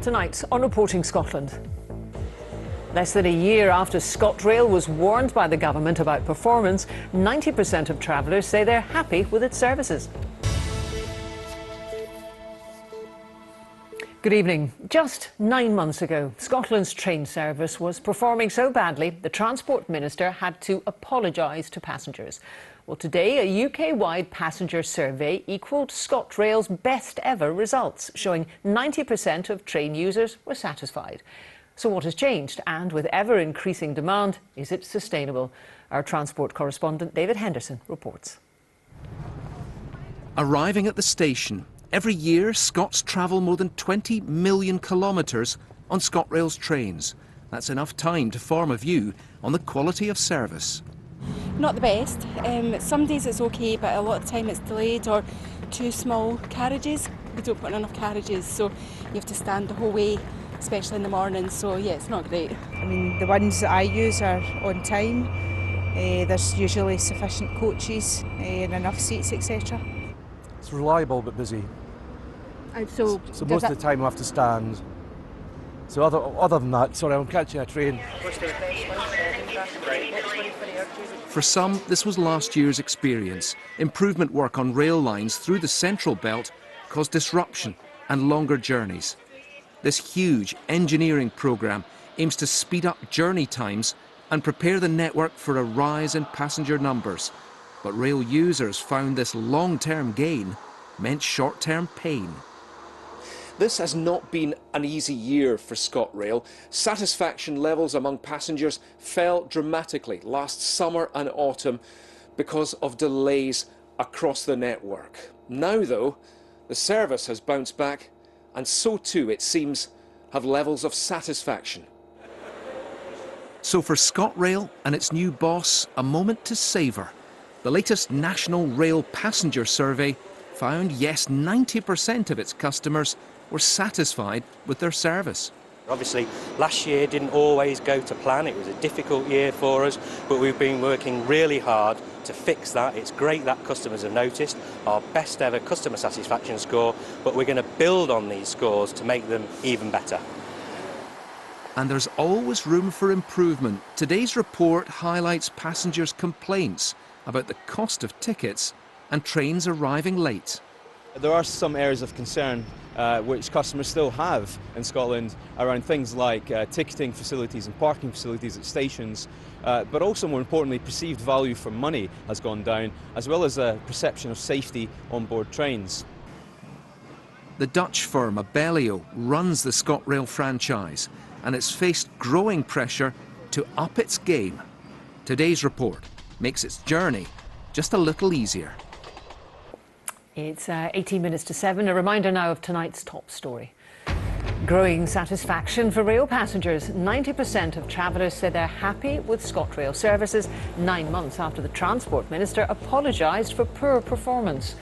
Tonight on Reporting Scotland. Less than a year after ScotRail was warned by the government about performance, 90% of travellers say they're happy with its services. Good evening. Just 9 months ago, Scotland's train service was performing so badly, the Transport Minister had to apologise to passengers. Well, today, a UK-wide passenger survey equalled ScotRail's best ever results, showing 90% of train users were satisfied. So what has changed? And with ever-increasing demand, is it sustainable? Our transport correspondent David Henderson reports. Arriving at the station, every year Scots travel more than 20 million kilometres on ScotRail's trains. That's enough time to form a view on the quality of service. Not the best. Some days it's okay, but a lot of the time it's delayed or too small carriages. We don't put enough carriages, so you have to stand the whole way, especially in the morning, so yeah, it's not great. I mean, the ones that I use are on time. There's usually sufficient coaches and enough seats, etc. It's reliable but busy. So most of the time I have to stand. So other than that, sorry, I'm catching a train. For some, this was last year's experience. Improvement work on rail lines through the central belt caused disruption and longer journeys. This huge engineering programme aims to speed up journey times and prepare the network for a rise in passenger numbers. But rail users found this long-term gain meant short-term pain. This has not been an easy year for ScotRail. Satisfaction levels among passengers fell dramatically last summer and autumn because of delays across the network. Now, though, the service has bounced back, and so too, it seems, have levels of satisfaction. So for ScotRail and its new boss, a moment to savour. The latest National Rail Passenger Survey found, yes, 90% of its customers were satisfied with their service. Obviously, last year didn't always go to plan. It was a difficult year for us, but we've been working really hard to fix that. It's great that customers have noticed our best ever customer satisfaction score, but we're going to build on these scores to make them even better. And there's always room for improvement. Today's report highlights passengers' complaints about the cost of tickets and trains arriving late. There are some areas of concern which customers still have in Scotland around things like ticketing facilities and parking facilities at stations, but also more importantly perceived value for money has gone down, as well as a perception of safety on board trains. The Dutch firm Abellio runs the ScotRail franchise, and it's faced growing pressure to up its game. Today's report makes its journey just a little easier. It's 18 minutes to 7. A reminder now of tonight's top story. Growing satisfaction for rail passengers. 90% of travellers say they're happy with ScotRail services 9 months after the Transport Minister apologised for poor performance.